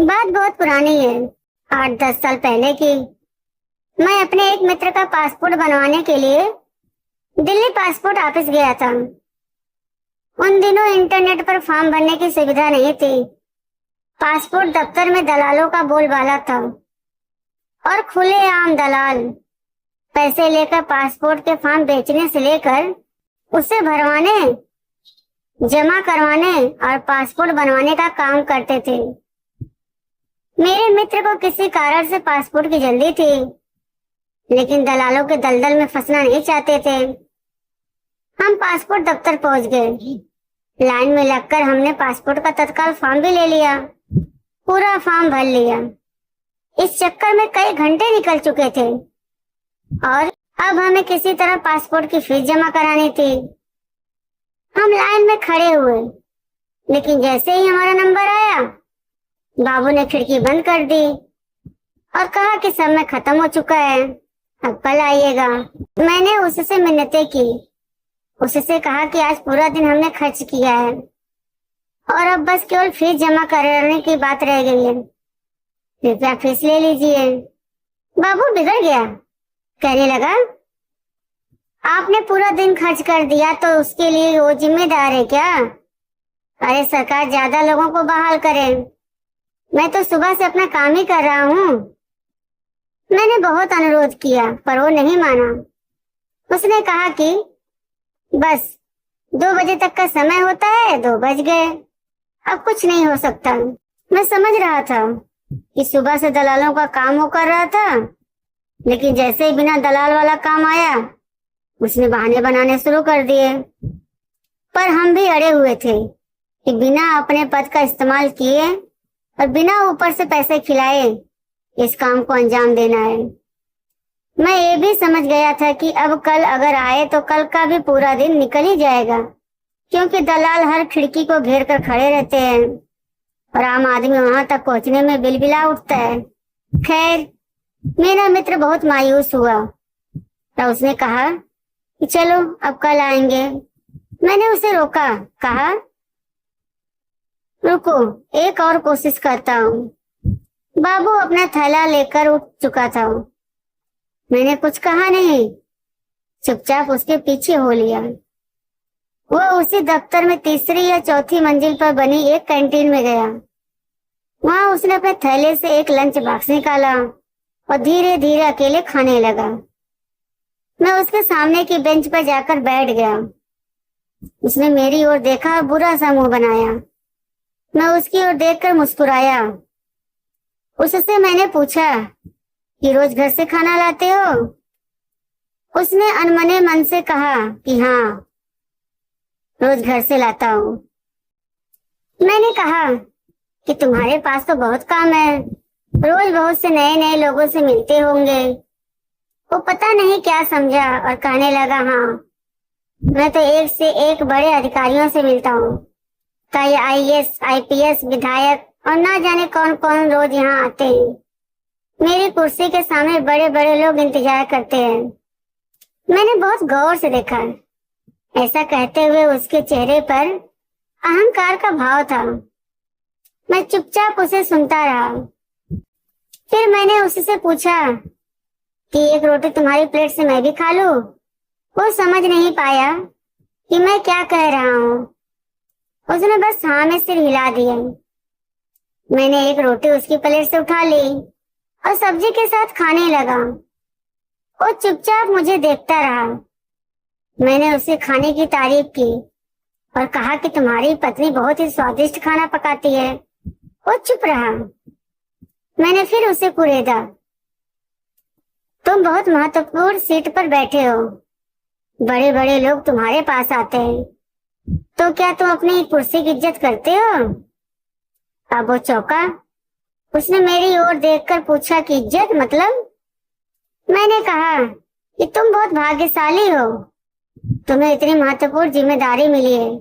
बात बहुत पुरानी है। 8-10 साल पहले की। मैं अपने एक मित्र का पासपोर्ट बनवाने के लिए दिल्ली पासपोर्ट ऑफिस गया था। उन दिनों इंटरनेट पर फॉर्म भरने की सुविधा नहीं थी। पासपोर्ट दफ्तर में दलालों का बोलबाला था और खुलेआम दलाल पैसे लेकर पासपोर्ट के फॉर्म बेचने से लेकर उसे भरवाने, जमा करवाने और पासपोर्ट बनवाने का काम करते थे। मेरे मित्र को किसी कारण से पासपोर्ट की जल्दी थी, लेकिन दलालों के दलदल में फंसना नहीं चाहते थे। हम पासपोर्ट दफ्तर पहुंच गए। लाइन में लगकर हमने पासपोर्ट का तत्काल फॉर्म भी ले लिया, पूरा फॉर्म भर लिया। इस चक्कर में कई घंटे निकल चुके थे और अब हमें किसी तरह पासपोर्ट की फीस जमा करानी थी। हम लाइन में खड़े हुए, लेकिन जैसे ही हमारा नंबर आया, बाबू ने खिड़की बंद कर दी और कहा कि समय खत्म हो चुका है, अब कल आइएगा। मैंने उससे मिन्नतें की, उससे कहा कि आज पूरा दिन हमने खर्च किया है और अब बस केवल फीस जमा कराने की बात रह गई है, कृपया फीस ले लीजिए। बाबू बिगड़ गया, कहने लगा, आपने पूरा दिन खर्च कर दिया तो उसके लिए वो जिम्मेदार है क्या? अरे सरकार ज्यादा लोगों को बहाल करे, मैं तो सुबह से अपना काम ही कर रहा हूँ। मैंने बहुत अनुरोध किया पर वो नहीं माना। उसने कहा कि बस 2 बजे तक का समय होता है, 2 बज गए, अब कुछ नहीं हो सकता। मैं समझ रहा था कि सुबह से दलालों का काम वो कर रहा था, लेकिन जैसे ही बिना दलाल वाला काम आया, उसने बहाने बनाने शुरू कर दिए। पर हम भी अड़े हुए थे कि बिना अपने पद का इस्तेमाल किए और बिना ऊपर से पैसे खिलाए इस काम को अंजाम देना है। मैं ये भी समझ गया था कि अब कल अगर आए तो कल का भी पूरा दिन निकल ही जाएगा, क्योंकि दलाल हर खिड़की को घेर कर खड़े रहते हैं और आम आदमी वहां तक पहुंचने में बिलबिला उठता है। खैर, मेरा मित्र बहुत मायूस हुआ तो उसने कहा कि चलो अब कल आएंगे। मैंने उसे रोका, कहा रुको, एक और कोशिश करता हूँ। बाबू अपना थैला लेकर उठ चुका था। मैंने कुछ कहा नहीं, चुपचाप उसके पीछे हो लिया। वो उसी दफ्तर में तीसरी या चौथी मंजिल पर बनी एक कैंटीन में गया। वहां उसने अपने थैले से एक लंच बॉक्स निकाला और धीरे धीरे अकेले खाने लगा। मैं उसके सामने की बेंच पर जाकर बैठ गया। उसने मेरी ओर देखा और बुरा सा मुंह बनाया। मैं उसकी ओर देखकर मुस्कुराया। उससे मैंने पूछा कि रोज घर से खाना लाते हो? उसने अनमने मन से कहा कि हाँ, रोज घर से लाता हूँ। मैंने कहा कि तुम्हारे पास तो बहुत काम है, रोज बहुत से नए नए लोगों से मिलते होंगे। वो पता नहीं क्या समझा और कहने लगा, हाँ, मैं तो एक से एक बड़े अधिकारियों से मिलता हूँ, कई आईएएस, आईपीएस, विधायक और ना जाने कौन कौन रोज यहाँ आते हैं। मेरी कुर्सी के सामने बड़े बड़े लोग इंतजार करते हैं। मैंने बहुत गौर से देखा। ऐसा कहते हुए उसके चेहरे पर अहंकार का भाव था। मैं चुपचाप उसे सुनता रहा। फिर मैंने उससे पूछा कि एक रोटी तुम्हारी प्लेट से मैं भी खा लूं? वो समझ नहीं पाया कि मैं क्या कह रहा हूँ। उसने बस हाँ में सिर हिला दिया। मैंने एक रोटी उसकी प्लेट से उठा ली और सब्जी के साथ खाने लगा। वो चुपचाप मुझे देखता रहा। मैंने उसे खाने की तारीफ की और कहा कि तुम्हारी पत्नी बहुत ही स्वादिष्ट खाना पकाती है। वो चुप रहा। मैंने फिर उसे कुरेदा, तुम बहुत महत्वपूर्ण सीट पर बैठे हो, बड़े बड़े लोग तुम्हारे पास आते हैं, तो क्या तुम अपनी कुर्सी की इज्जत करते हो? अब वो चौंका। उसने मेरी ओर देखकर पूछा कि इज्जत मतलब? मैंने कहा कि तुम बहुत भाग्यशाली हो, तुम्हें इतनी महत्वपूर्ण जिम्मेदारी मिली है।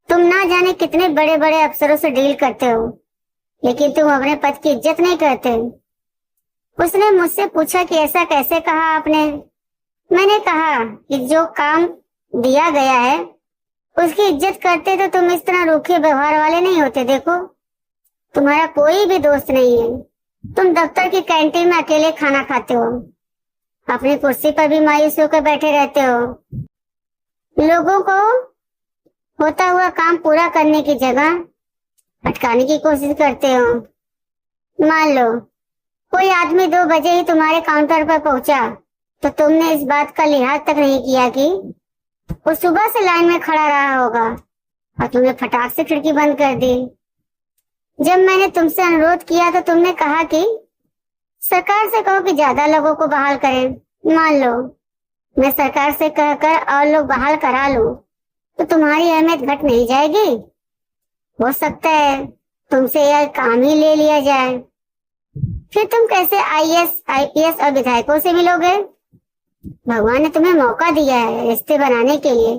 तुम ना जाने कितने बड़े बड़े अफसरों से डील करते हो, लेकिन तुम अपने पद की इज्जत नहीं करते। उसने मुझसे पूछा कि ऐसा कैसे कहा आपने? मैंने कहा कि जो काम दिया गया है उसकी इज्जत करते तो तुम इस तरह रूखे व्यवहार वाले नहीं होते। देखो, तुम्हारा कोई भी दोस्त नहीं है। तुम दफ्तर की कैंटीन में अकेले खाना खाते हो, अपनी कुर्सी पर भी मायूस होकर बैठे रहते हो। लोगों को होता हुआ काम पूरा करने की जगह अटकाने की कोशिश करते हो। मान लो कोई आदमी 2 बजे ही तुम्हारे काउंटर पर पहुंचा, तो तुमने इस बात का लिहाज तक नहीं किया कि वो सुबह से लाइन में खड़ा रहा होगा और तुमने फटाक से खिड़की बंद कर दी। जब मैंने तुमसे अनुरोध किया तो तुमने कहा कि सरकार से कहो कि ज्यादा लोगों को बहाल करें। मान लो मैं सरकार से कहकर और लोग बहाल करा लूं, तो तुम्हारी अहमियत घट नहीं जाएगी? हो सकता है तुमसे यह काम ही ले लिया जाए। फिर तुम कैसे आईएएस, आईपीएस और विधायकों से मिलोगे? भगवान ने तुम्हें मौका दिया है रिश्ते बनाने के लिए,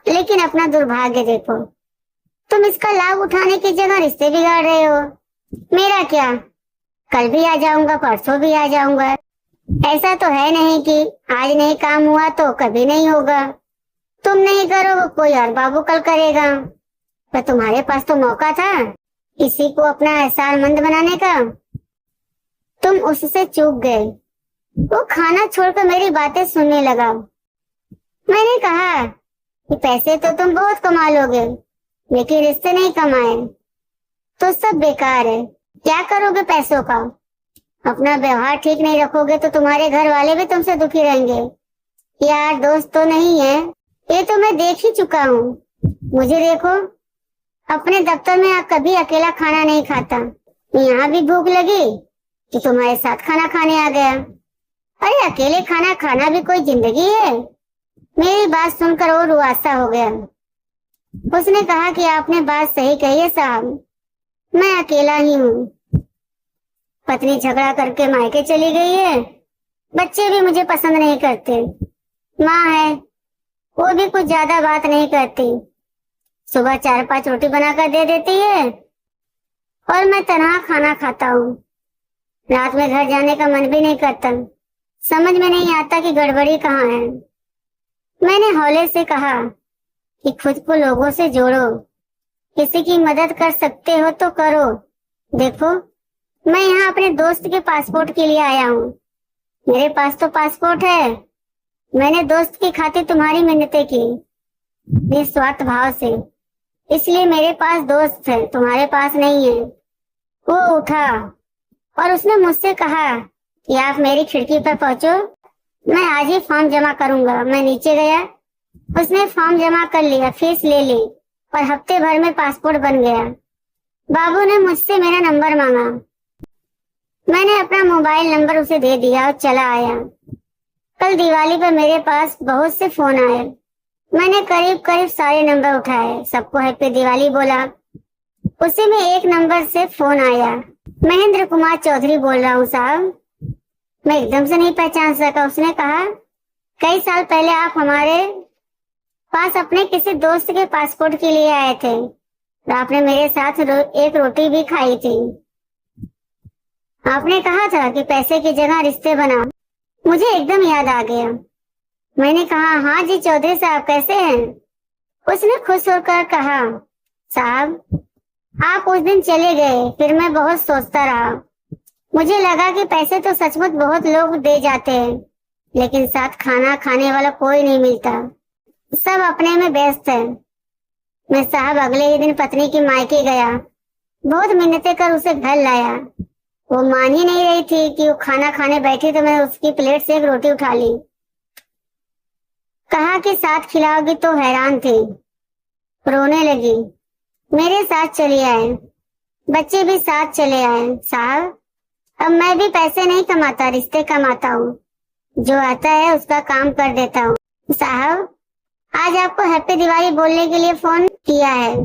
लेकिन अपना दुर्भाग्य देखो, तुम इसका लाभ उठाने की जगह रिश्ते बिगाड़ रहे हो। मेरा क्या, कल भी आ जाऊंगा, परसों भी आ जाऊंगा। ऐसा तो है नहीं कि आज नहीं काम हुआ तो कभी नहीं होगा। तुम नहीं करो कोई और बाबू कल करेगा। पर तुम्हारे पास तो मौका था किसी को अपना एहसानमंद बनाने का, तुम उससे चूक गए। वो खाना छोड़कर मेरी बातें सुनने लगा। मैंने कहा कि पैसे तो तुम बहुत कमा लोगे, लेकिन रिश्ते नहीं कमाए तो सब बेकार है। क्या करोगे पैसों का? अपना व्यवहार ठीक नहीं रखोगे तो तुम्हारे घर वाले भी तुमसे दुखी रहेंगे। यार दोस्त तो नहीं है, ये तो मैं देख ही चुका हूँ। मुझे देखो, अपने दफ्तर में कभी अकेला खाना नहीं खाता। यहाँ भी भूख लगी कि तुम्हारे साथ खाना खाने आ गया। अरे अकेले खाना खाना भी कोई जिंदगी है? मेरी बात सुनकर वो रुआसा हो गया। उसने कहा कि आपने बात सही कही है साहब, मैं अकेला ही हूँ। पत्नी झगड़ा करके मायके चली गई है, बच्चे भी मुझे पसंद नहीं करते। माँ है, वो भी कुछ ज्यादा बात नहीं करती। सुबह 4-5 रोटी बनाकर दे देती है और मैं तनहा खाना खाता हूँ। रात में घर जाने का मन भी नहीं करता। समझ में नहीं आता कि गड़बड़ी कहाँ है। मैंने हौले से कहा कि खुद को लोगों से जोड़ो, किसी की मदद कर सकते हो तो करो। देखो, मैं यहाँ अपने दोस्त के पासपोर्ट के लिए आया हूँ। मेरे पास तो पासपोर्ट है। मैंने दोस्त की खातिर तुम्हारी मिन्नतें की निस्वार्थ भाव से, इसलिए मेरे पास दोस्त है, तुम्हारे पास नहीं है। वो उठा और उसने मुझसे कहा कि आप मेरी खिड़की पर पहुंचो, मैं आज ही फॉर्म जमा करूंगा। मैं नीचे गया, उसने फॉर्म जमा कर लिया, फीस ले ली और हफ्ते भर में पासपोर्ट बन गया। बाबू ने मुझसे मेरा नंबर मांगा। मैंने अपना मोबाइल नंबर उसे दे दिया और चला आया। कल दिवाली पर मेरे पास बहुत से फोन आए। मैंने करीब करीब सारे नंबर उठाए, सबको हैप्पी दिवाली बोला। उसी में एक नंबर से फोन आया। महेंद्र कुमार चौधरी बोल रहा हूँ साहब। मैं एकदम से नहीं पहचान सका। उसने कहा, कई साल पहले आप हमारे पास अपने किसी दोस्त के पासपोर्ट के लिए आए थे और आपने मेरे साथ एक रोटी भी खाई थी। आपने कहा था कि पैसे की जगह रिश्ते बनाओ। मुझे एकदम याद आ गया। मैंने कहा, हाँ जी चौधरी साहब, कैसे हैं? उसने खुश होकर कहा, साहब आप उस दिन चले गए, फिर मैं बहुत सोचता रहा। मुझे लगा कि पैसे तो सचमुच बहुत लोग दे जाते हैं, लेकिन साथ खाना खाने वाला कोई नहीं मिलता। सब अपने में व्यस्त है। मैं साहब अगले ही दिन पत्नी की मायके गया। बहुत मिन्नतें कर उसे घर लाया। वो मान ही नहीं रही थी कि वो खाना खाने बैठी, तो मैंने उसकी प्लेट से एक रोटी उठा ली। कहा कि साथ खिलाओगी, तो हैरान थी, रोने लगी। मेरे साथ चली आए, बच्चे भी साथ चले आए। साहब अब मैं भी पैसे नहीं कमाता, रिश्ते कमाता हूँ। जो आता है उसका काम कर देता हूँ। साहब आज आपको हैप्पी दिवाली बोलने के लिए फोन किया है।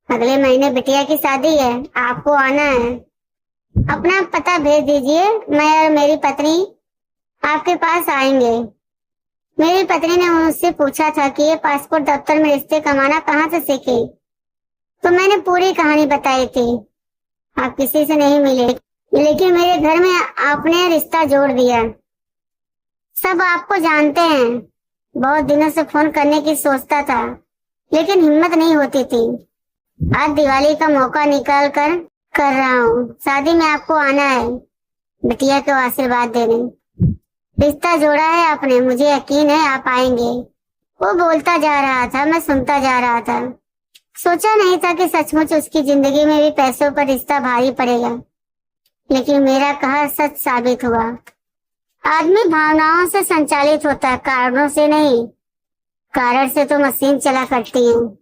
अगले महीने बिटिया की शादी है, आपको आना है। अपना पता भेज दीजिए, मैं और मेरी पत्नी आपके पास आएंगे। मेरी पत्नी ने मुझसे पूछा था कि ये पासपोर्ट दफ्तर में रिश्ते कमाना कहाँ से सीखी, तो मैंने पूरी कहानी बताई थी। आप किसी से नहीं मिले, लेकिन मेरे घर में आपने रिश्ता जोड़ दिया। सब आपको जानते हैं। बहुत दिनों से फोन करने की सोचता था, लेकिन हिम्मत नहीं होती थी। आज दिवाली का मौका निकाल कर रहा हूँ। शादी में आपको आना है बिटिया को आशीर्वाद देने। रिश्ता जोड़ा है आपने, मुझे यकीन है आप आएंगे। वो बोलता जा रहा था, मैं सुनता जा रहा था। सोचा नहीं था कि सचमुच उसकी जिंदगी में भी पैसों पर रिश्ता भारी पड़ेगा, लेकिन मेरा कहा सच साबित हुआ। आदमी भावनाओं से संचालित होता है, कारणों से नहीं। कारण से तो मशीन चला करती है।